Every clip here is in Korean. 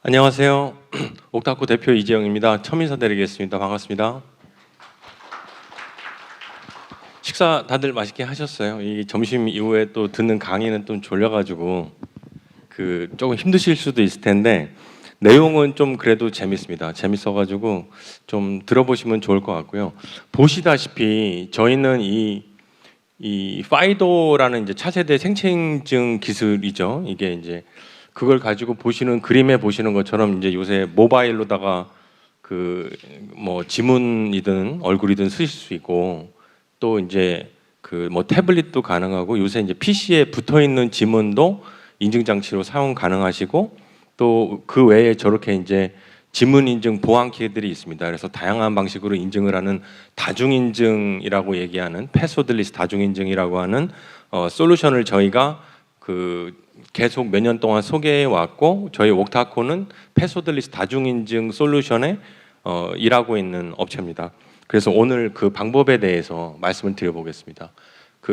안녕하세요. 옥타코 대표 이재영입니다. 처음 인사드리겠습니다. 반갑습니다. 식사 다들 맛있게 하셨어요? 이 점심 이후에 또 듣는 강의는 좀 졸려가지고 조금 힘드실 수도 있을 텐데 내용은 좀 그래도 재밌습니다. 재밌어가지고 좀 들어보시면 좋을 것 같고요. 보시다시피 저희는 이 파이도라는 이제 차세대 생체 인증 기술이죠. 이게 이제 그걸 가지고 보시는 그림에 보시는 것처럼 이제 요새 모바일로다가 뭐 지문이든 얼굴이든 쓰실 수 있고 또 이제 태블릿도 가능하고 요새 이제 PC에 붙어 있는 지문도 인증 장치로 사용 가능하시고 또 그 외에 저렇게 이제 지문 인증 보안 키들이 있습니다. 그래서 다양한 방식으로 인증을 하는 다중 인증이라고 얘기하는 패스워드리스 다중 인증이라고 하는 솔루션을 저희가 계속 몇 년 동안 소개해 왔고 저희 옥타코는 패스워드리스 다중 인증 솔루션에 일하고 있는 업체입니다. 그래서 오늘 그 방법에 대해서 말씀을 드려보겠습니다.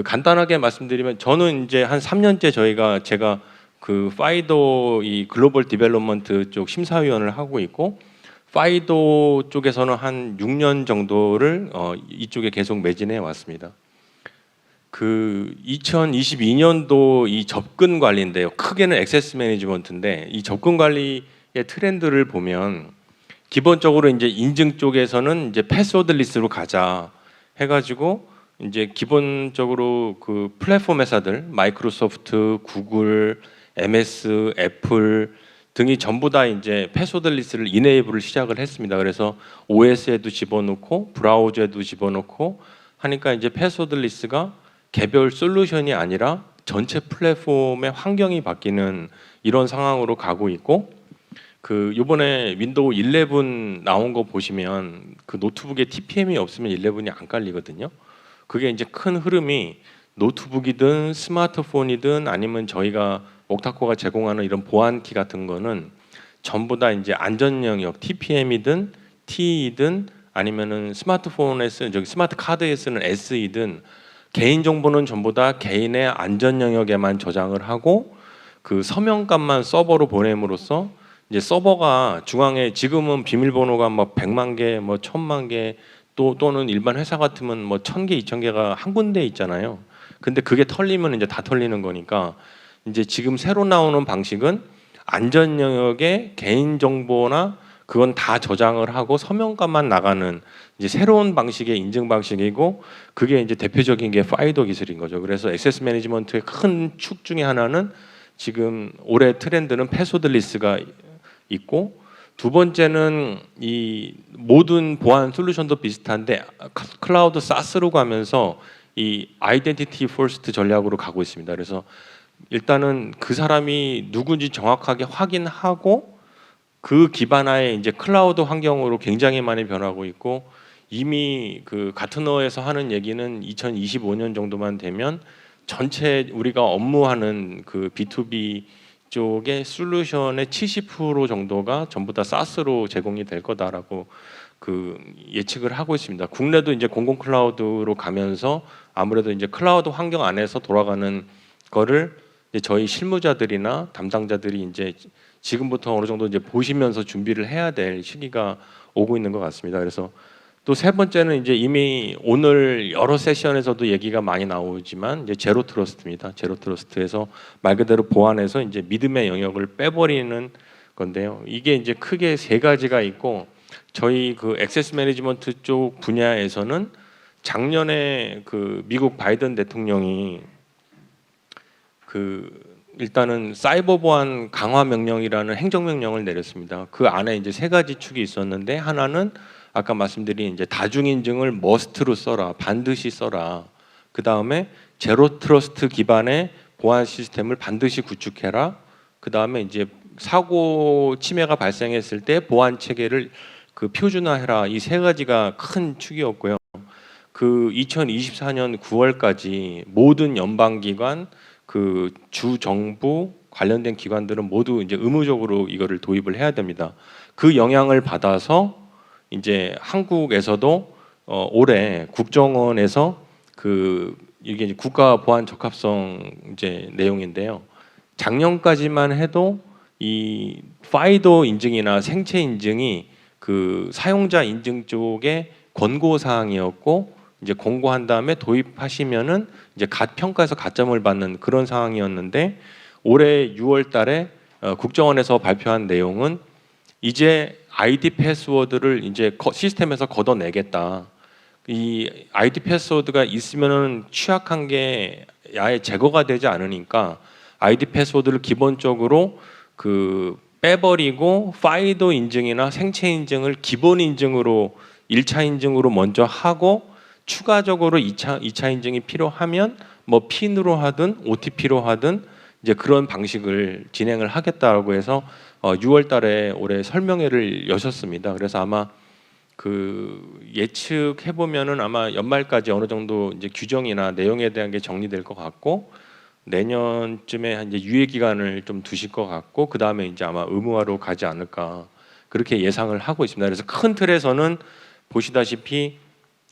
간단하게 말씀드리면 저는 이제 한 3년째 제가 파이도 이 글로벌 디벨롭먼트 쪽 심사위원을 하고 있고 파이도 쪽에서는 한 6년 정도를 이쪽에 계속 매진해 왔습니다. 2022년도 이 접근 관리인데요. 크게는 액세스 매니지먼트인데 이 접근 관리의 트렌드를 보면 기본적으로 이제 인증 쪽에서는 이제 패스워드 리스트로 가자 해가지고 이제 기본적으로 플랫폼 회사들 마이크로소프트, 구글, MS, 애플 등이 전부 다 이제 패스워드 리스트를 이네이블을 시작을 했습니다. 그래서 OS에도 집어넣고 브라우저에도 집어넣고 하니까 이제 패스워드 리스트가 개별 솔루션이 아니라 전체 플랫폼의 환경이 바뀌는 이런 상황으로 가고 있고 요번에 윈도우 11 나온 거 보시면 노트북에 TPM이 없으면 11이 안 깔리거든요. 그게 이제 큰 흐름이 노트북이든 스마트폰이든 아니면 저희가 옥타코가 제공하는 이런 보안키 같은 거는 전부 다 이제 안전 영역 TPM이든 T이든 아니면은 스마트 카드에 쓰는 SE든 개인 정보는 전부 다 개인의 안전 영역에만 저장을 하고 서명값만 서버로 보냄으로써 이제 서버가 중앙에 지금은 비밀번호가 뭐 100만 개, 뭐 1000만 개 또는 일반 회사 같으면 뭐 1000개, 2000개가 한 군데에 있잖아요. 근데 그게 털리면 이제 다 털리는 거니까 이제 지금 새로 나오는 방식은 안전 영역에 개인 정보나 그건 다 저장을 하고 서명값만 나가는 이제 새로운 방식의 인증 방식이고 그게 이제 대표적인 게 파이도 기술인 거죠. 그래서 액세스 매니지먼트의 큰 축 중에 하나는 지금 올해 트렌드는 패스워드 리스트가 있고 두 번째는 이 모든 보안 솔루션도 비슷한데 클라우드 사스로 가면서 이 아이덴티티 퍼스트 전략으로 가고 있습니다. 그래서 일단은 그 사람이 누군지 정확하게 확인하고 그 기반하에 이제 클라우드 환경으로 굉장히 많이 변하고 있고 이미 가트너에서 하는 얘기는 2025년 정도만 되면 전체 우리가 업무하는 B2B 쪽의 솔루션의 70% 정도가 전부 다 사스로 제공이 될 거다라고 예측을 하고 있습니다. 국내도 이제 공공 클라우드로 가면서 아무래도 이제 클라우드 환경 안에서 돌아가는 거를 이제 저희 실무자들이나 담당자들이 이제 지금부터 어느 정도 이제 보시면서 준비를 해야 될 시기가 오고 있는 것 같습니다. 그래서 또 세 번째는 이제 이미 오늘 여러 세션에서도 얘기가 많이 나오지만 이제 제로 트러스트입니다. 제로 트러스트에서 말 그대로 보안에서 이제 믿음의 영역을 빼버리는 건데요. 이게 이제 크게 세 가지가 있고 저희 액세스 매니지먼트 쪽 분야에서는 작년에 미국 바이든 대통령이 일단은 사이버 보안 강화 명령이라는 행정명령을 내렸습니다. 그 안에 이제 세 가지 축이 있었는데 하나는 아까 말씀드린 이제 다중 인증을 머스트로 써라, 반드시 써라. 그 다음에 제로 트러스트 기반의 보안 시스템을 반드시 구축해라. 그 다음에 이제 사고 침해가 발생했을 때 보안 체계를 표준화해라. 이 세 가지가 큰 축이었고요. 2024년 9월까지 모든 연방기관, 주 정부 관련된 기관들은 모두 이제 의무적으로 이거를 도입을 해야 됩니다. 그 영향을 받아서 이제 한국에서도 올해 국정원에서 이게 이제 국가 보안 적합성 이제 내용인데요. 작년까지만 해도 이 파이도 인증이나 생체 인증이 그 사용자 인증 쪽에 권고 사항이었고 이제 권고한 다음에 도입하시면은 이제 평가에서 가점을 받는 그런 상황이었는데 올해 6월달에 국정원에서 발표한 내용은 이제 아이디 패스워드를 이제 시스템에서 걷어내겠다. 이 아이디 패스워드가 있으면은 취약한 게 아예 제거가 되지 않으니까 아이디 패스워드를 기본적으로 그 빼버리고 파이도 인증이나 생체 인증을 기본 인증으로 1차 인증으로 먼저 하고 추가적으로 2차 인증이 필요하면 뭐 핀으로 하든 OTP로 하든 이제 그런 방식을 진행을 하겠다라고 해서 6월 달에 올해 설명회를 여셨습니다. 그래서 아마 그 예측해 보면은 아마 연말까지 어느 정도 이제 규정이나 내용에 대한 게 정리될 것 같고 내년쯤에 이제 유예 기간을 좀 두실 것 같고 그 다음에 이제 아마 의무화로 가지 않을까 그렇게 예상을 하고 있습니다. 그래서 큰 틀에서는 보시다시피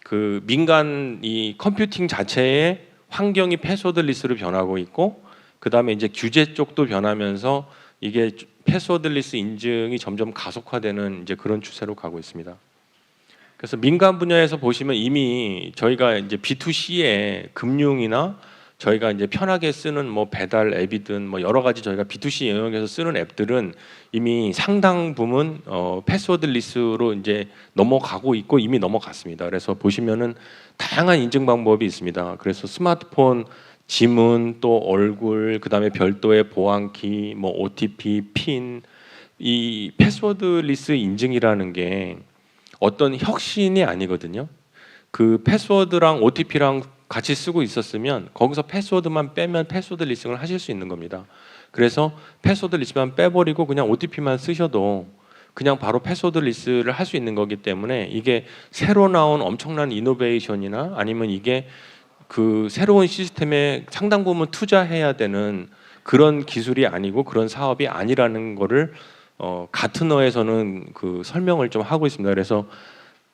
그 민간 이 컴퓨팅 자체의 환경이 패스워드 리스트로 변하고 있고 그 다음에 이제 규제 쪽도 변하면서 이게 패스워드 리스트 인증이 점점 가속화되는 이제 그런 추세로 가고 있습니다. 그래서 민간 분야에서 보시면 이미 저희가 이제 B2C의 금융이나 저희가 이제 편하게 쓰는 뭐 배달 앱이든 뭐 여러 가지 저희가 B2C 영역에서 쓰는 앱들은 이미 상당 부분 패스워드 리스트로 이제 넘어가고 있고 이미 넘어갔습니다. 그래서 보시면은 다양한 인증 방법이 있습니다. 그래서 스마트폰, 지문, 또 얼굴, 그다음에 별도의 보안키, 뭐 OTP, 핀, 이 패스워드 리스트 인증이라는 게 어떤 혁신이 아니거든요. 그 패스워드랑 OTP랑 같이 쓰고 있었으면 거기서 패스워드만 빼면 패스워드 리스팅을 하실 수 있는 겁니다. 그래서 패스워드 리스트만 빼버리고 그냥 OTP만 쓰셔도 그냥 바로 패스워드 리스트를 할 수 있는 거기 때문에 이게 새로 나온 엄청난 이노베이션이나 아니면 이게 그 새로운 시스템에 상당 부분 투자해야 되는 그런 기술이 아니고 그런 사업이 아니라는 거를 가트너에서는 그 설명을 좀 하고 있습니다. 그래서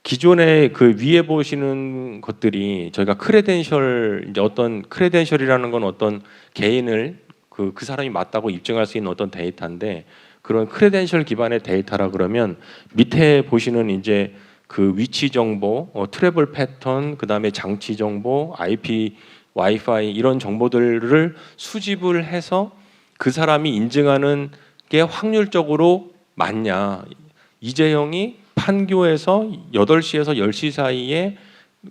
기존에 그 위에 보시는 것들이 저희가 크레덴셜 이제 어떤 크레덴셜이라는 건 어떤 개인을 그 사람이 맞다고 입증할 수 있는 어떤 데이터인데 그런 크레덴셜 기반의 데이터라 그러면 밑에 보시는 이제 그 위치 정보, 트래블 패턴, 그다음에 장치 정보, IP, 와이파이 이런 정보들을 수집을 해서 그 사람이 인증하는 게 확률적으로 맞냐. 이재영이 판교에서 8시에서 10시 사이에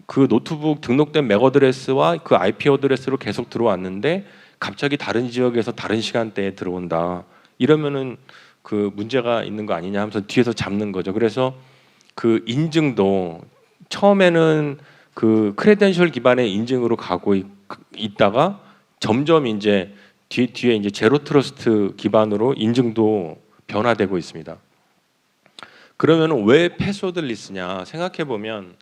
그 노트북 등록된 맥 어드레스와 그 IP 어드레스로 계속 들어왔는데 갑자기 다른 지역에서 다른 시간대에 들어온다. 이러면은 그 문제가 있는 거 아니냐 하면서 뒤에서 잡는 거죠. 그래서 그 인증도 처음에는 그 크레덴셜 기반의 인증으로 가고 있다가 점점 이제 뒤에 이제 제로 트러스트 기반으로 인증도 변화되고 있습니다. 그러면 왜 패스워드 리스트냐 생각해 보면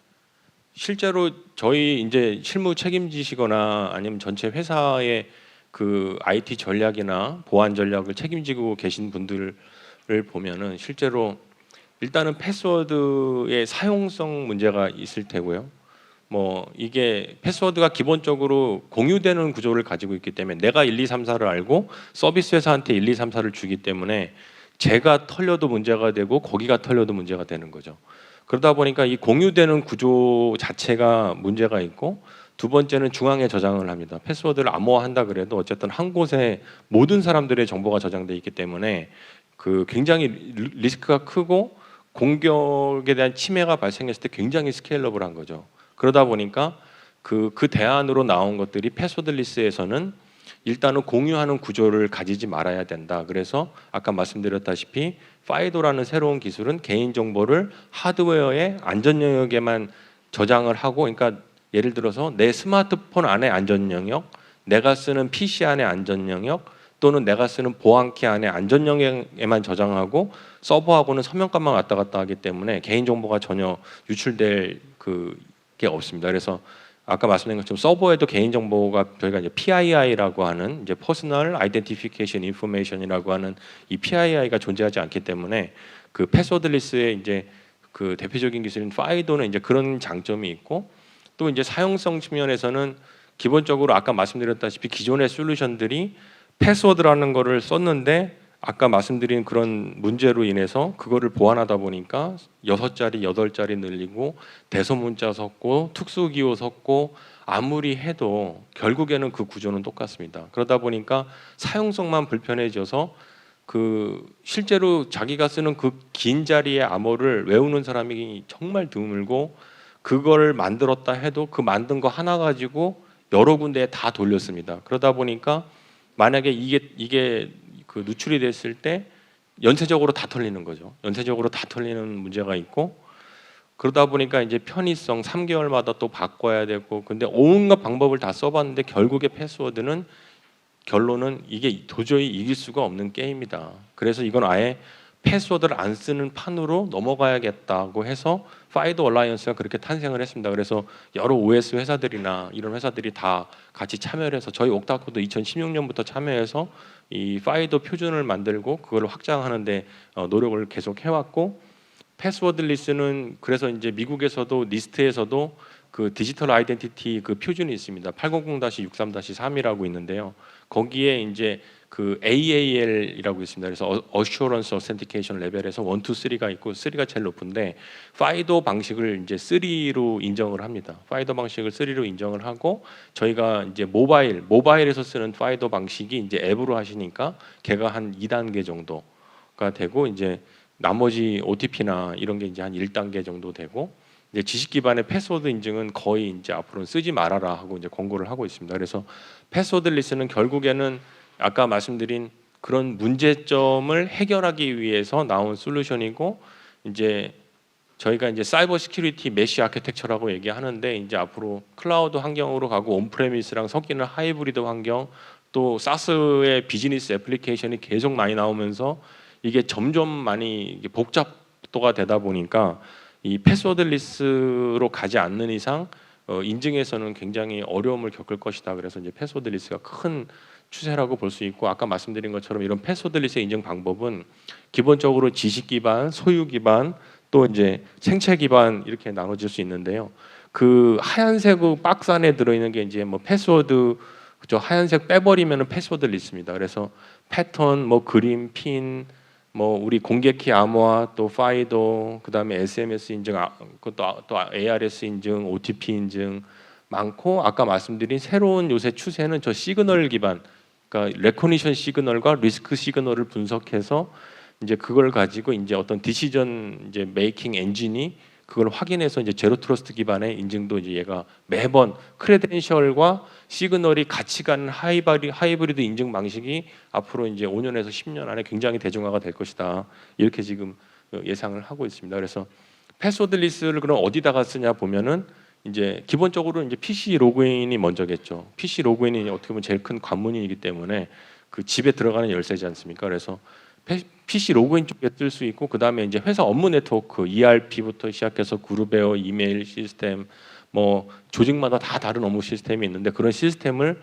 실제로 저희 이제 실무 책임지시거나 아니면 전체 회사의 그 IT 전략이나 보안 전략을 책임지고 계신 분들을 보면은 실제로 일단은 패스워드의 사용성 문제가 있을 테고요. 뭐 이게 패스워드가 기본적으로 공유되는 구조를 가지고 있기 때문에 내가 1, 2, 3, 4를 알고 서비스 회사한테 1, 2, 3, 4를 주기 때문에 제가 털려도 문제가 되고 거기가 털려도 문제가 되는 거죠. 그러다 보니까 이 공유되는 구조 자체가 문제가 있고 두 번째는 중앙에 저장을 합니다. 패스워드를 암호화한다 그래도 어쨌든 한 곳에 모든 사람들의 정보가 저장돼 있기 때문에 그 굉장히 리스크가 크고 공격에 대한 침해가 발생했을 때 굉장히 스케일러블한 거죠. 그러다 보니까 그 대안으로 나온 것들이 패스워드 리스트에서는 일단은 공유하는 구조를 가지지 말아야 된다. 그래서 아까 말씀드렸다시피 파이도라는 새로운 기술은 개인 정보를 하드웨어의 안전 영역에만 저장을 하고, 그러니까 예를 들어서 내 스마트폰 안에 안전 영역, 내가 쓰는 PC 안에 안전 영역, 또는 내가 쓰는 보안키 안에 안전 영역에만 저장하고 서버하고는 서명값만 왔다 갔다 하기 때문에 개인 정보가 전혀 유출될 게 없습니다. 그래서 아까 말씀드린 것처럼 서버에도 개인 정보가 저희가 이제 PII라고 하는 이제 Personal Identification Information이라고 하는 이 PII가 존재하지 않기 때문에 그 패스워드 리스트의 이제 그 대표적인 기술인 파이도는 이제 그런 장점이 있고, 또 이제 사용성 측면에서는 기본적으로 아까 말씀드렸다시피 기존의 솔루션들이 패스워드라는 거를 썼는데 아까 말씀드린 그런 문제로 인해서 그거를 보완하다 보니까 6자리, 8자리 늘리고 대소문자 섞고 특수기호 섞고 아무리 해도 결국에는 그 구조는 똑같습니다. 그러다 보니까 사용성만 불편해져서 그 실제로 자기가 쓰는 그 긴 자리의 암호를 외우는 사람이 정말 드물고 그걸 만들었다 해도 그 만든 거 하나 가지고 여러 군데에 다 돌렸습니다. 그러다 보니까 만약에 이게 그 누출이 됐을 때 연쇄적으로 다 털리는 거죠. 연쇄적으로 다 털리는 문제가 있고 그러다 보니까 이제 편의성 3개월마다 또 바꿔야 되고 근데 온갖 방법을 다 써봤는데 결국에 패스워드는 결론은 이게 도저히 이길 수가 없는 게임이다. 그래서 이건 아예 패스워드를 안 쓰는 판으로 넘어가야겠다고 해서 파이도 얼라이언스가 그렇게 탄생을 했습니다. 그래서 여러 OS 회사들이나 이런 회사들이 다 같이 참여를 해서 저희 옥타코도 2016년부터 참여해서 이 파이도 표준을 만들고 그걸 확장하는데 노력을 계속 해왔고 패스워드 리스는 그래서 이제 미국에서도 리스트에서도 그 디지털 아이덴티티 그 표준이 있습니다. 800-63-3이라고 있는데요. 거기에 이제 그 AAL이라고 있습니다. 그래서 Assurance Authentication 레벨에서 1, 2, 3가 있고 3가 제일 높은데 파이도 방식을 이제 3로 인정을 합니다. 파이도 방식을 3로 인정을 하고 저희가 이제 모바일에서 쓰는 파이도 방식이 이제 앱으로 하시니까 걔가 한 2단계 정도가 되고 이제 나머지 OTP나 이런 게 이제 한 1단계 정도 되고 이제 지식 기반의 패스워드 인증은 거의 이제 앞으로는 쓰지 말아라 하고 이제 권고를 하고 있습니다. 그래서 패스워드 리스는 결국에는 아까 말씀드린 그런 문제점을 해결하기 위해서 나온 솔루션이고 이제 저희가 이제 사이버 시큐리티 메쉬 아키텍처라고 얘기하는데 이제 앞으로 클라우드 환경으로 가고 온프레미스랑 섞이는 하이브리드 환경 또 사스의 비즈니스 애플리케이션이 계속 많이 나오면서 이게 점점 많이 복잡도가 되다 보니까 이 패스워드 리스로 가지 않는 이상 인증에서는 굉장히 어려움을 겪을 것이다. 그래서 이제 패스워드 리스가 큰 추세라고 볼 수 있고 아까 말씀드린 것처럼 이런 패스워드 리스 인증 방법은 기본적으로 지식 기반, 소유 기반, 또 이제 생체 기반 이렇게 나눠질 수 있는데요. 그 하얀색 박스 안에 들어있는 게 이제 뭐 패스워드 저 하얀색 빼버리면은 패스워드 리스트입니다. 그래서 패턴, 뭐 그림, 핀, 뭐 우리 공개키 암호화, 또 파이도, 그다음에 SMS 인증, 그것도 또 ARS 인증, OTP 인증 많고 아까 말씀드린 새로운 요새 추세는 저 시그널 기반, 그러니까 레코니션 시그널과 리스크 시그널을 분석해서 이제 그걸 가지고 이제 어떤 디시전 이제 메이킹 엔진이 그걸 확인해서 이제 제로 트러스트 기반의 인증도 이제 얘가 매번 크레덴셜과 시그널이 같이 가는 하이브리드 인증 방식이 앞으로 이제 5년에서 10년 안에 굉장히 대중화가 될 것이다. 이렇게 지금 예상을 하고 있습니다. 그래서 패스워드 리스트를 그럼 어디다가 쓰냐 보면은 이제 기본적으로 이제 PC 로그인이 먼저겠죠. PC 로그인이 어떻게 보면 제일 큰 관문이기 때문에 그 집에 들어가는 열쇠지 않습니까? 그래서 PC 로그인 쪽에 쓸 수 있고 그 다음에 이제 회사 업무 네트워크 ERP부터 시작해서 그룹웨어, 이메일 시스템, 뭐 조직마다 다 다른 업무 시스템이 있는데 그런 시스템을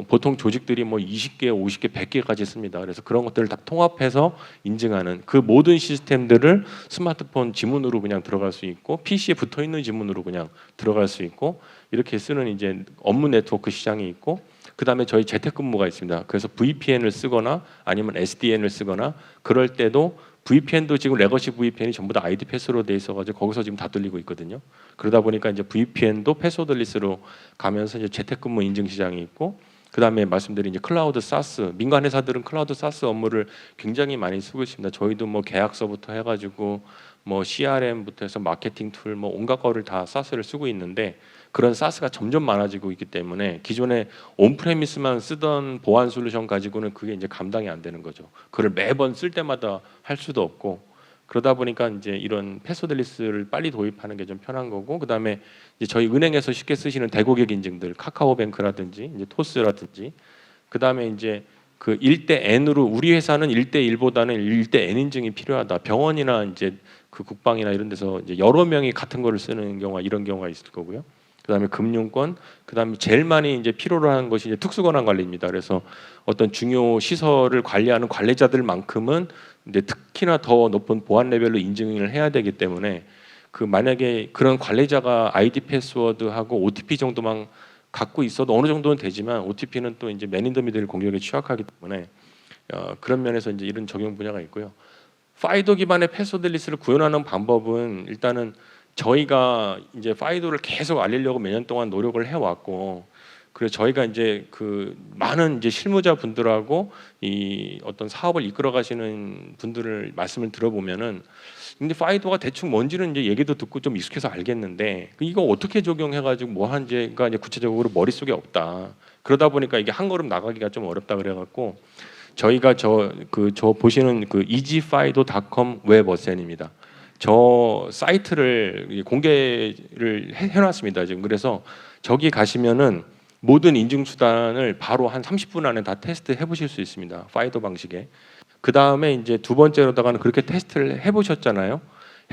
보통 조직들이 뭐 20개, 50개, 100개까지 씁니다. 그래서 그런 것들을 다 통합해서 인증하는 그 모든 시스템들을 스마트폰 지문으로 그냥 들어갈 수 있고 PC에 붙어 있는 지문으로 그냥 들어갈 수 있고 이렇게 쓰는 이제 업무 네트워크 시장이 있고 그다음에 저희 재택근무가 있습니다. 그래서 VPN을 쓰거나 아니면 SDN을 쓰거나 그럴 때도 VPN도 지금 레거시 VPN이 전부 다 ID 패스로 돼 있어가지고 거기서 지금 다 뚫리고 있거든요. 그러다 보니까 이제 VPN도 패스워드 리스로 가면서 이제 재택근무 인증 시장이 있고 그다음에 말씀드린 이제 클라우드 사스 민간 회사들은 클라우드 사스 업무를 굉장히 많이 쓰고 있습니다. 저희도 뭐 계약서부터 해가지고 뭐 CRM부터 해서 마케팅 툴 뭐 온갖 거를 다 사스를 쓰고 있는데 그런 사스가 점점 많아지고 있기 때문에 기존에 온프레미스만 쓰던 보안 솔루션 가지고는 그게 이제 감당이 안 되는 거죠. 그걸 매번 쓸 때마다 할 수도 없고 그러다 보니까 이제 이런 패스워드 리스트를 빨리 도입하는 게 좀 편한 거고 그다음에 이제 저희 은행에서 쉽게 쓰시는 대고객 인증들 카카오뱅크라든지 이제 토스라든지 그다음에 이제 그 1대 N으로 우리 회사는 1대 1보다는 1대 N 인증이 필요하다. 병원이나 이제 그 국방이나 이런 데서 이제 여러 명이 같은 거를 쓰는 경우가 이런 경우가 있을 거고요. 그다음에 금융권, 그다음에 제일 많이 이제 필요로 하는 것이 이제 특수권한 관리입니다. 그래서 어떤 중요 시설을 관리하는 관리자들만큼은 이제 특히나 더 높은 보안 레벨로 인증을 해야 되기 때문에 그 만약에 그런 관리자가 아이디 패스워드하고 OTP 정도만 갖고 있어도 어느 정도는 되지만 OTP는 또 이제 맨인더미들 공격에 취약하기 때문에 그런 면에서 이제 이런 적용 분야가 있고요. 파이도 기반의 패스워드 리스트를 구현하는 방법은 일단은 저희가 이제 파이도를 계속 알리려고 몇 년 동안 노력을 해왔고, 그래서 저희가 이제 그 많은 이제 실무자 분들하고 이 어떤 사업을 이끌어 가시는 분들을 말씀을 들어보면은, 근데 파이도가 대충 뭔지는 이제 얘기도 듣고 좀 익숙해서 알겠는데 이거 어떻게 적용해가지고 뭐 하는지가 이제 구체적으로 머릿속에 없다. 그러다 보니까 이게 한 걸음 나가기가 좀 어렵다 그래갖고 저희가 저 보시는 그 easyfido.com 웹 어센입니다. 저 사이트를 공개를 해놨습니다 지금. 그래서 저기 가시면은 모든 인증 수단을 바로 한 30분 안에 다 테스트 해보실 수 있습니다. 파이도 방식에. 그 다음에 이제 두 번째로다가는 그렇게 테스트를 해보셨잖아요.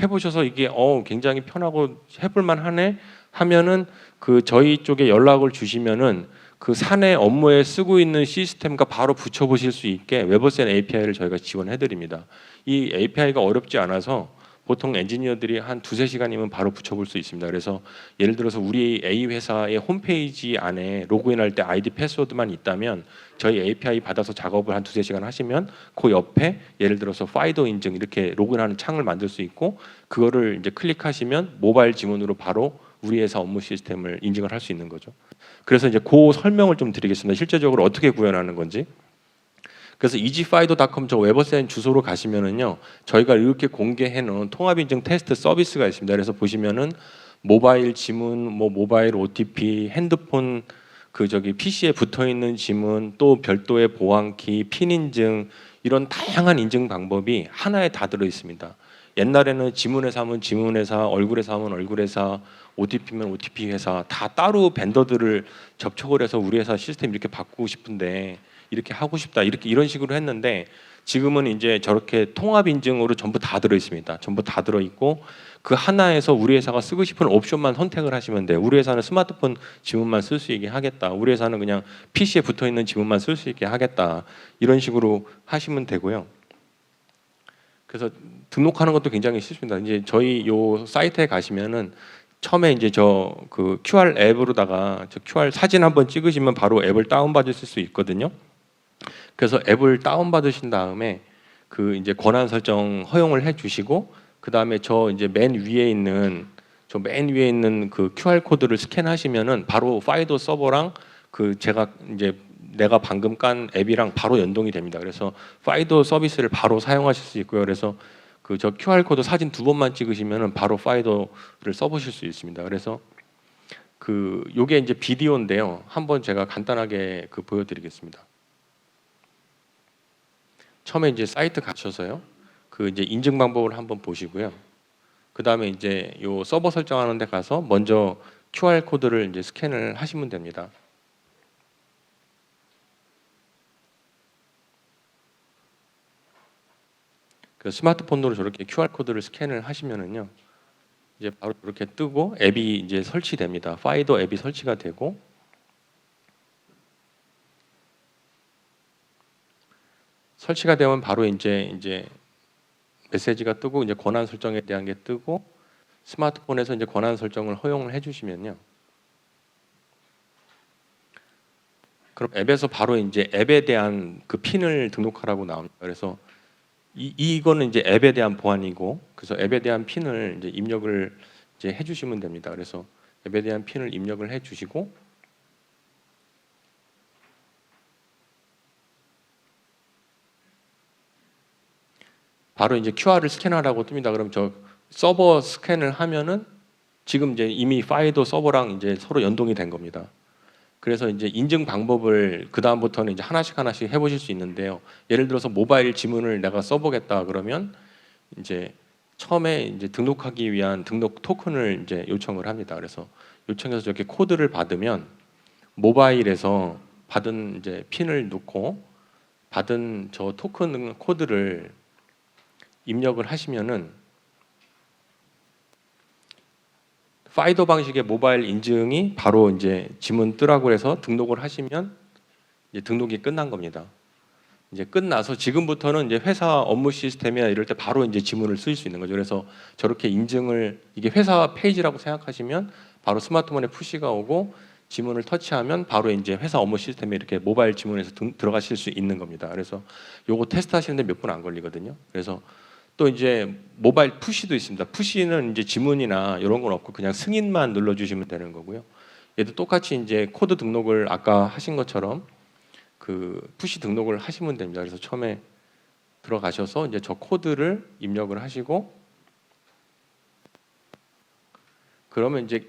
해보셔서 이게 굉장히 편하고 해볼만 하네 하면은 그 저희 쪽에 연락을 주시면은 그 사내 업무에 쓰고 있는 시스템과 바로 붙여보실 수 있게 웹어센 API를 저희가 지원해드립니다. 이 API가 어렵지 않아서 보통 엔지니어들이 한 두세 시간이면 바로 붙여볼 수 있습니다. 그래서 예를 들어서 우리 A 회사의 홈페이지 안에 로그인할 때 아이디 패스워드만 있다면 저희 API 받아서 작업을 한 두세 시간 하시면 그 옆에 예를 들어서 파이도 인증 이렇게 로그인하는 창을 만들 수 있고, 그거를 이제 클릭하시면 모바일 지문으로 바로 우리 회사 업무 시스템을 인증을 할 수 있는 거죠. 그래서 이제 그 설명을 좀 드리겠습니다. 실제적으로 어떻게 구현하는 건지. 그래서 easyfido.com 저 웹어센 주소로 가시면은요, 저희가 이렇게 공개해 놓은 통합 인증 테스트 서비스가 있습니다. 그래서 보시면은 모바일 지문, 뭐 모바일 OTP, 핸드폰 PC에 붙어 있는 지문, 또 별도의 보안키, 핀 인증, 이런 다양한 인증 방법이 하나에 다 들어 있습니다. 옛날에는 지문회사 하면 지문회사, 얼굴회사 하면 얼굴회사, OTP면 OTP 회사 다 따로 벤더들을 접촉을 해서 우리 회사 시스템 이렇게 바꾸고 싶은데 이렇게 하고 싶다 이렇게 이런 식으로 했는데, 지금은 이제 저렇게 통합 인증으로 전부 다 들어 있습니다. 전부 다 들어 있고 그 하나에서 우리 회사가 쓰고 싶은 옵션만 선택을 하시면 돼요. 우리 회사는 스마트폰 지문만 쓸 수 있게 하겠다. 우리 회사는 그냥 PC에 붙어 있는 지문만 쓸 수 있게 하겠다. 이런 식으로 하시면 되고요. 그래서 등록하는 것도 굉장히 쉽습니다. 이제 저희 요 사이트에 가시면은 처음에 이제 저 그 QR 앱으로다가 저 QR 사진 한번 찍으시면 바로 앱을 다운 받으실 수 있거든요. 그래서 앱을 다운 받으신 다음에 그 이제 권한 설정 허용을 해주시고, 그 다음에 저 이제 맨 위에 있는 그 QR 코드를 스캔하시면은 바로 파이도 서버랑 그 내가 방금 깐 앱이랑 바로 연동이 됩니다. 그래서 파이도 서비스를 바로 사용하실 수 있고요. 그래서 그 저 QR 코드 사진 두 번만 찍으시면은 바로 파이도를 써보실 수 있습니다. 그래서 그 요게 이제 비디오인데요. 한번 제가 간단하게 보여드리겠습니다. 처음에 이제 사이트 가셔서요. 그 이제 인증 방법을 한번 보시고요. 그 다음에 이제 요 서버 설정하는 데 가서 먼저 QR 코드를 이제 스캔을 하시면 됩니다. 그 스마트폰으로 저렇게 QR 코드를 스캔을 하시면은요, 이제 바로 이렇게 뜨고 앱이 이제 설치됩니다. 파이도 앱이 설치가 되고, 설치가 되면 바로 이제 메시지가 뜨고 이제 권한 설정에 대한 게 뜨고, 스마트폰에서 이제 권한 설정을 허용을 해주시면요, 그럼 앱에서 바로 이제 앱에 대한 그 핀을 등록하라고 나옵니다. 그래서 이거는 이제 앱에 대한 보안이고, 그래서 앱에 대한 핀을 이제 입력을 이제 해주시면 됩니다. 그래서 앱에 대한 핀을 입력을 해주시고, 바로 이제 QR을 스캔하라고 뜹니다. 그럼 저 서버 스캔을 하면은 지금 이제 이미 파이도 서버랑 이제 서로 연동이 된 겁니다. 그래서 이제 인증 방법을 그 다음부터는 이제 하나씩 해보실 수 있는데요. 예를 들어서 모바일 지문을 내가 써보겠다 그러면 이제 처음에 이제 등록하기 위한 등록 토큰을 이제 요청을 합니다. 그래서 요청해서 저렇게 코드를 받으면 모바일에서 받은 이제 핀을 넣고 받은 저 토큰 코드를 입력을 하시면은 파이도 방식의 모바일 인증이 바로 이제 지문 뜨라고 해서 등록을 하시면 이제 등록이 끝난 겁니다. 이제 끝나서 지금부터는 이제 회사 업무 시스템이나 이럴 때 바로 이제 지문을 쓸 수 있는 거죠. 그래서 저렇게 인증을 이게 회사 페이지라고 생각하시면 바로 스마트폰에 푸시가 오고 지문을 터치하면 바로 이제 회사 업무 시스템에 이렇게 모바일 지문에서 들어가실 수 있는 겁니다. 그래서 요거 테스트 하시는데 몇 분 안 걸리거든요. 그래서 또 이제 모바일 푸시도 있습니다. 푸시는 이제 지문이나 이런 건 없고 그냥 승인만 눌러주시면 되는 거고요. 얘도 똑같이 이제 코드 등록을 아까 하신 것처럼 그 푸시 등록을 하시면 됩니다. 그래서 처음에 들어가셔서 이제 저 코드를 입력을 하시고 그러면 이제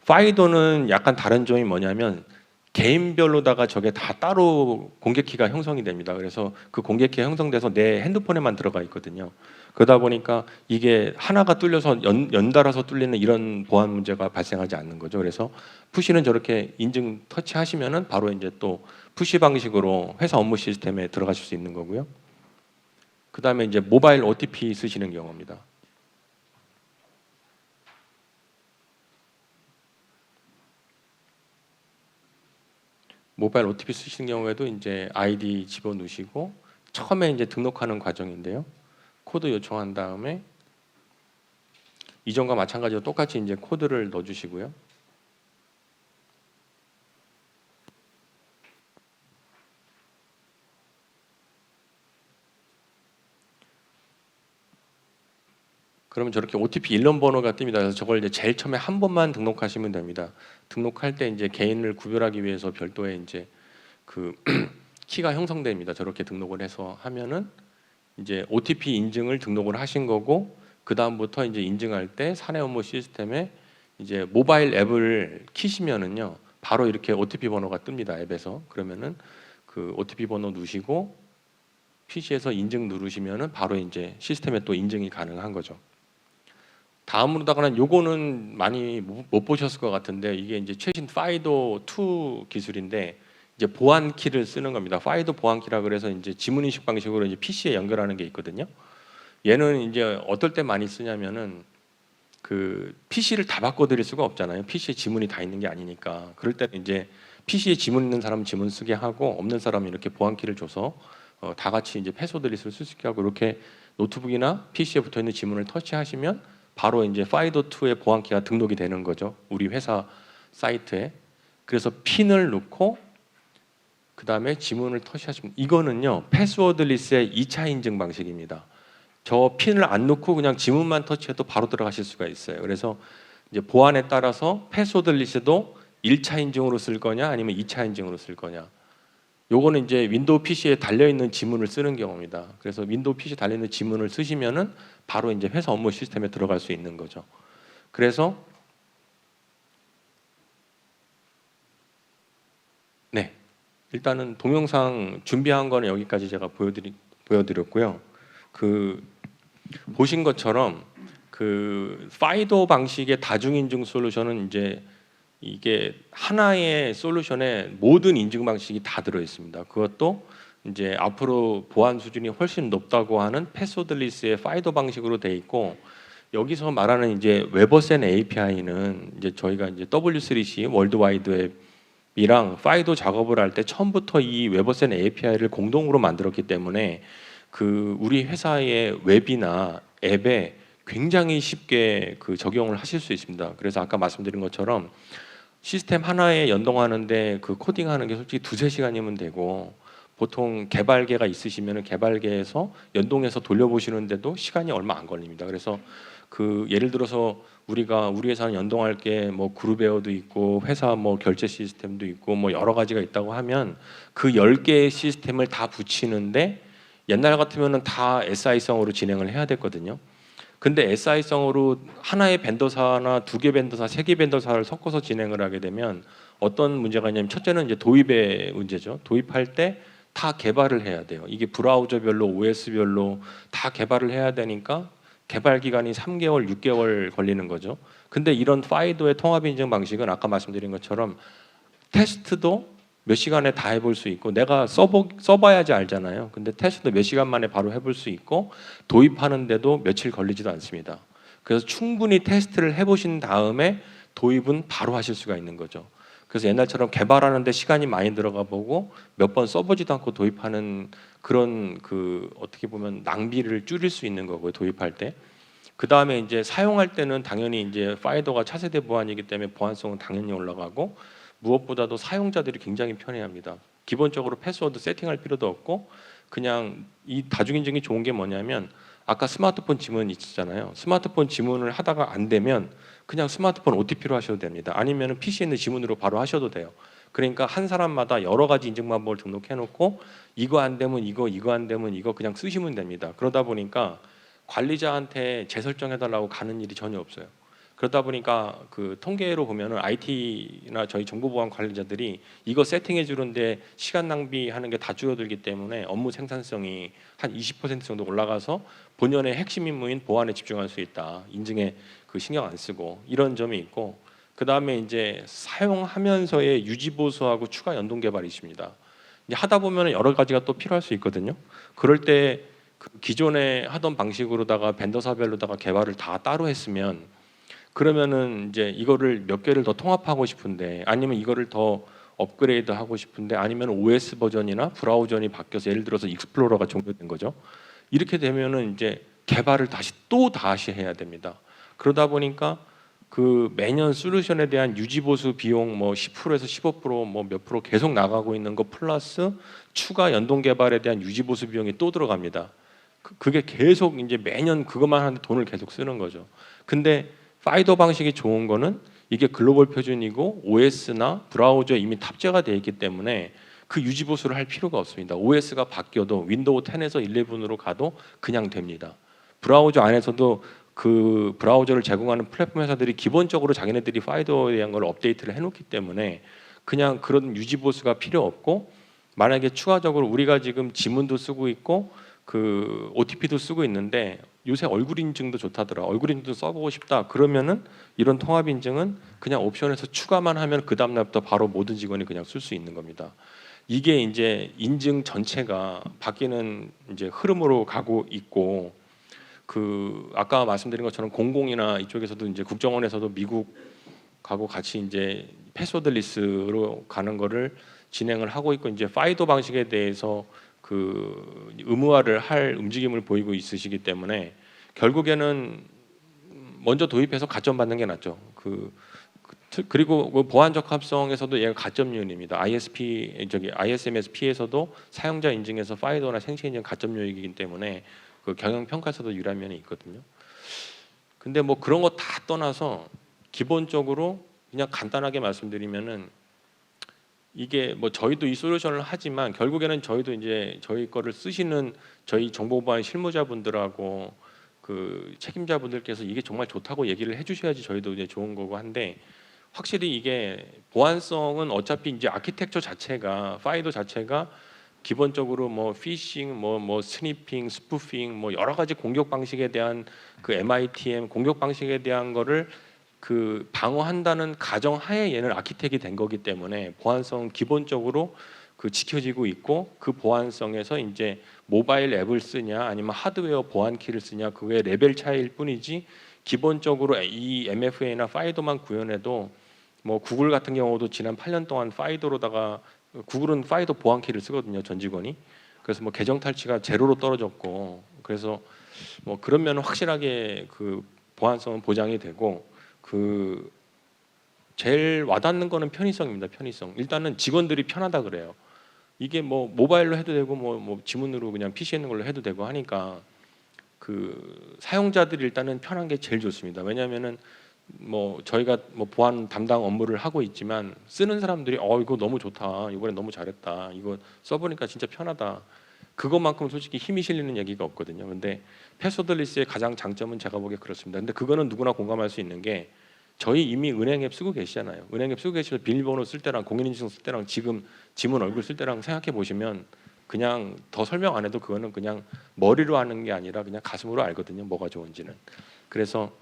파이도는 약간 다른 점이 뭐냐면 개인별로다가 저게 다 따로 공개키가 형성이 됩니다. 그래서 그 공개키가 형성돼서 내 핸드폰에만 들어가 있거든요. 그러다 보니까 이게 하나가 뚫려서 연달아서 뚫리는 이런 보안 문제가 발생하지 않는 거죠. 그래서 푸시는 저렇게 인증 터치하시면은 바로 이제 또 푸시 방식으로 회사 업무 시스템에 들어가실 수 있는 거고요. 그 다음에 이제 모바일 OTP 쓰시는 경우입니다. 모바일 OTP 쓰시는 경우에도 이제 아이디 집어넣으시고 처음에 이제 등록하는 과정인데요. 코드 요청한 다음에 이전과 마찬가지로 똑같이 이제 코드를 넣어주시고요. 그러면 저렇게 OTP 일련 번호가 뜹니다. 그래서 저걸 이제 제일 처음에 한 번만 등록하시면 됩니다. 등록할 때 이제 개인을 구별하기 위해서 별도의 이제 그 키가 형성됩니다. 저렇게 등록을 해서 하면은 이제 OTP 인증을 등록을 하신 거고 그 다음부터 이제 인증할 때 사내 업무 시스템에 이제 모바일 앱을 키시면은요 바로 이렇게 OTP 번호가 뜹니다. 앱에서. 그러면은 그 OTP 번호 누르시고 PC에서 인증 누르시면은 바로 이제 시스템에 또 인증이 가능한 거죠. 다음으로다가는 요거는 많이 못 보셨을 것 같은데 이게 이제 최신 파이도 2 기술인데 이제 보안 키를 쓰는 겁니다. 파이도 보안 키라 그래서 이제 지문 인식 방식으로 이제 PC에 연결하는 게 있거든요. 얘는 이제 어떨 때 많이 쓰냐면은 그 PC를 다 바꿔드릴 수가 없잖아요. PC에 지문이 다 있는 게 아니니까. 그럴 때 이제 PC에 지문 있는 사람은 지문 쓰게 하고 없는 사람은 이렇게 보안 키를 줘서 다 같이 이제 패스워드 리스트를 쓸 수 있게 하고 이렇게 노트북이나 PC에 붙어 있는 지문을 터치하시면 바로 이제 파이도 2의 보안 키가 등록이 되는 거죠. 우리 회사 사이트에. 그래서 핀을 넣고 그 다음에 지문을 터치하시면 이거는요 패스워드 리스트의 2차 인증 방식입니다. 저 핀을 안 넣고 그냥 지문만 터치해도 바로 들어가실 수가 있어요. 그래서 이제 보안에 따라서 패스워드 리스트도 1차 인증으로 쓸 거냐 아니면 2차 인증으로 쓸 거냐. 요거는 이제 윈도우 PC에 달려 있는 지문을 쓰는 경우입니다. 그래서 윈도우 PC 에 달려 있는 지문을 쓰시면은 바로 이제 회사 업무 시스템에 들어갈 수 있는 거죠. 그래서 네. 일단은 동영상 준비한 거는 여기까지 제가 보여드렸고요. 그 보신 것처럼 그 파이도 방식의 다중인증 솔루션은 이제 이게 하나의 솔루션에 모든 인증 방식이 다 들어 있습니다. 그것도 이제 앞으로 보안 수준이 훨씬 높다고 하는 패스워드리스의 파이도 방식으로 돼 있고 여기서 말하는 이제 웨버센 API는 이제 저희가 이제 W3C 월드와이드 웹이랑 파이도 작업을 할 때 처음부터 이 웨버센 API를 공동으로 만들었기 때문에 그 우리 회사의 웹이나 앱에 굉장히 쉽게 그 적용을 하실 수 있습니다. 그래서 아까 말씀드린 것처럼 시스템 하나에 연동하는데 그 코딩하는 게 솔직히 2~3시간이면 되고 보통 개발계가 있으시면 개발계에서 연동해서 돌려보시는데도 시간이 얼마 안 걸립니다. 그래서 그 예를 들어서 우리가 우리 회사는 연동할 게 뭐 그룹웨어도 있고 회사 뭐 결제 시스템도 있고 뭐 여러 가지가 있다고 하면 그 10개의 시스템을 다 붙이는데 옛날 같으면은 다 SI성으로 진행을 해야 됐거든요. 근데 SI성으로 하나의 벤더사나 2개 벤더사, 3개 벤더사를 섞어서 진행을 하게 되면 어떤 문제가 있냐면 첫째는 이제 도입의 문제죠. 도입할 때 다 개발을 해야 돼요. 이게 브라우저별로 OS별로 다 개발을 해야 되니까 개발 기간이 3개월, 6개월 걸리는 거죠. 근데 이런 파이도의 통합 인증 방식은 아까 말씀드린 것처럼 테스트도 몇 시간에 다 해볼 수 있고 내가 써봐야지 알잖아요. 근데 테스트도 몇 시간 만에 바로 해볼 수 있고 도입하는데도 며칠 걸리지도 않습니다. 그래서 충분히 테스트를 해보신 다음에 도입은 바로 하실 수가 있는 거죠. 그래서 옛날처럼 개발하는데 시간이 많이 들어가 보고 몇 번 써보지도 않고 도입하는 그런 그 어떻게 보면 낭비를 줄일 수 있는 거고요. 도입할 때. 그 다음에 이제 사용할 때는 당연히 이제 파이도가 차세대 보안이기 때문에 보안성은 당연히 올라가고 무엇보다도 사용자들이 굉장히 편해합니다. 기본적으로 패스워드 세팅할 필요도 없고 그냥 이 다중인증이 좋은 게 뭐냐면 아까 스마트폰 지문 있잖아요. 스마트폰 지문을 하다가 안 되면 그냥 스마트폰 OTP로 하셔도 됩니다. 아니면 PC에 있는 지문으로 바로 하셔도 돼요. 그러니까 한 사람마다 여러 가지 인증 방법을 등록해 놓고 이거 안 되면 이거 안 되면 이거 그냥 쓰시면 됩니다. 그러다 보니까 관리자한테 재설정해 달라고 가는 일이 전혀 없어요. 그러다 보니까 그 통계로 보면은 IT나 저희 정보보안 관리자들이 이거 세팅해 주는데 시간 낭비하는 게 다 줄어들기 때문에 업무 생산성이 한 20% 정도 올라가서 본연의 핵심 임무인 보안에 집중할 수 있다. 인증에 그 신경 안 쓰고 이런 점이 있고 그 다음에 이제 사용하면서의 유지 보수하고 추가 연동 개발이 있습니다. 이제 하다 보면 여러 가지가 또 필요할 수 있거든요. 그럴 때 그 기존에 하던 방식으로다가 벤더사별로다가 개발을 다 따로 했으면 그러면은 이제 이거를 몇 개를 더 통합하고 싶은데 아니면 이거를 더 업그레이드 하고 싶은데 아니면 OS 버전이나 브라우저니 바뀌어서 예를 들어서 익스플로러가 종료된 거죠. 이렇게 되면은 이제 개발을 다시 해야 됩니다. 그러다 보니까 그 매년 솔루션에 대한 유지 보수 비용 뭐 10%에서 15% 몇 프로 계속 나가고 있는 거 플러스 추가 연동 개발에 대한 유지 보수 비용이 또 들어갑니다. 그게 계속 이제 매년 그것만 하는데 돈을 계속 쓰는 거죠. 근데 파이더 방식이 좋은 거는 이게 글로벌 표준이고 OS나 브라우저에 이미 탑재가 되어 있기 때문에 그 유지 보수를 할 필요가 없습니다. OS가 바뀌어도 윈도우 10에서 11으로 가도 그냥 됩니다. 브라우저 안에서도 그 브라우저를 제공하는 플랫폼 회사들이 기본적으로 자기네들이 파이더에 대한 걸 업데이트를 해놓기 때문에 그냥 그런 유지 보수가 필요 없고 만약에 추가적으로 우리가 지금 지문도 쓰고 있고 그 OTP도 쓰고 있는데 요새 얼굴 인증도 좋다더라. 얼굴 인증도 써보고 싶다. 그러면은 이런 통합 인증은 그냥 옵션에서 추가만 하면 그 다음 날부터 바로 모든 직원이 그냥 쓸 수 있는 겁니다. 이게 이제 인증 전체가 바뀌는 이제 흐름으로 가고 있고 그 아까 말씀드린 것처럼 공공이나 이쪽에서도 이제 국정원에서도 미국하고 같이 이제 패스워드리스로 가는 거를 진행을 하고 있고 이제 파이더 방식에 대해서 그 의무화를 할 움직임을 보이고 있으시기 때문에 결국에는 먼저 도입해서 가점 받는 게 낫죠. 그리고 그 보안 적합성에서도 얘가 가점 요인입니다. ISMSP에서도 사용자 인증에서 파이더나 생체 인증 가점 요인이기 때문에 그 경영 평가에서도 유리한 면이 있거든요. 근데 뭐 그런 거 다 떠나서 기본적으로 그냥 간단하게 말씀드리면은 이게 뭐 저희도 이 솔루션을 하지만 결국에는 저희도 이제 저희 거를 쓰시는 저희 정보보안 실무자분들하고 그 책임자분들께서 이게 정말 좋다고 얘기를 해주셔야지 저희도 이제 좋은 거고 한데 확실히 이게 보안성은 어차피 이제 아키텍처 자체가 파이더 자체가 기본적으로 뭐 피싱, 뭐 스니핑, 스푸핑, 뭐 여러 가지 공격 방식에 대한 그 MITM 공격 방식에 대한 거를 그 방어한다는 가정하에 얘는 아키텍이 된 거기 때문에 보안성 기본적으로 그 지켜지고 있고 그 보안성에서 이제 모바일 앱을 쓰냐 아니면 하드웨어 보안키를 쓰냐 그게 레벨 차이일 뿐이지 기본적으로 이 MFA나 파이더만 구현해도 뭐 구글 같은 경우도 지난 8년 동안 파이더로다가 구글은 파이더 보안키를 쓰거든요 전 직원이. 그래서 뭐 계정 탈취가 제로로 떨어졌고 그래서 뭐 그러면 확실하게 그 보안성은 보장이 되고 그 제일 와닿는 거는 편의성입니다. 편의성. 일단은 직원들이 편하다 그래요. 이게 뭐 모바일로 해도 되고 뭐 지문으로 그냥 PC에 있는 걸로 해도 되고 하니까 그 사용자들이 일단은 편한 게 제일 좋습니다. 왜냐하면은 뭐 저희가 뭐 보안 담당 업무를 하고 있지만 쓰는 사람들이 이거 너무 좋다. 이번에 너무 잘했다. 이거 써보니까 진짜 편하다. 그것만큼 솔직히 힘이 실리는 얘기가 없거든요. 근데 패스워드리스의 가장 장점은 제가 보기에 그렇습니다. 근데 그거는 누구나 공감할 수 있는 게 저희 이미 은행 앱 쓰고 계시잖아요. 은행 앱 쓰고 계시면서 비밀번호 쓸 때랑 공인인증 쓸 때랑 지금 지문 얼굴 쓸 때랑 생각해 보시면 그냥 더 설명 안 해도 그거는 그냥 머리로 하는 게 아니라 그냥 가슴으로 알거든요. 뭐가 좋은지는. 그래서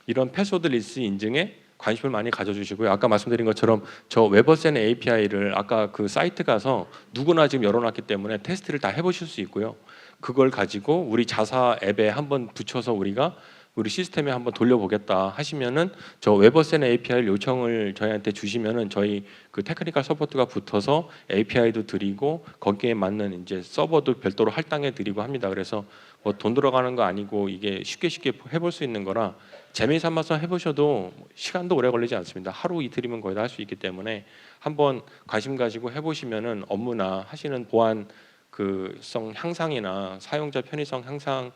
이런 패스워드리스 인증에 관심을 많이 가져주시고요. 아까 말씀드린 것처럼 저 웨버센 API를 아까 그 사이트 가서 누구나 지금 열어놨기 때문에 테스트를 다 해보실 수 있고요. 그걸 가지고 우리 자사 앱에 한번 붙여서 우리가 우리 시스템에 한번 돌려보겠다 하시면은 저 웨버센 API를 요청을 저희한테 주시면은 저희 그 테크니컬 서포트가 붙어서 API도 드리고 거기에 맞는 이제 서버도 별도로 할당해 드리고 합니다. 그래서 뭐 돈 들어가는 거 아니고 이게 쉽게 해볼 수 있는 거라 재미 삼아서 해보셔도 시간도 오래 걸리지 않습니다. 하루 이틀이면 거의 다 할 수 있기 때문에 한번 관심 가지고 해보시면은 업무나 하시는 보안 그성 향상이나 사용자 편의성 향상을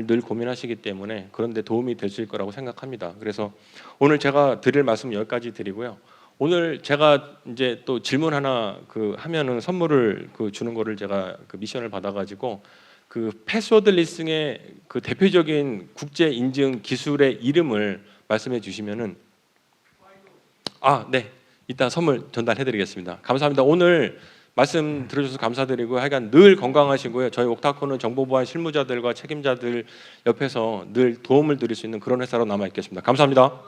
늘 고민하시기 때문에 그런데 도움이 되실 거라고 생각합니다. 그래서 오늘 제가 드릴 말씀 여기까지 드리고요. 오늘 제가 이제 또 질문 하나 하면은 선물을 주는 거를 제가 미션을 받아가지고 패스워드 리스닝의 대표적인 국제 인증 기술의 이름을 말씀해 주시면은 네, 이따 선물 전달해드리겠습니다. 감사합니다. 오늘 말씀 들어주셔서 감사드리고 하여간 늘 건강하시고요. 저희 옥타코는 정보보안 실무자들과 책임자들 옆에서 늘 도움을 드릴 수 있는 그런 회사로 남아 있겠습니다. 감사합니다.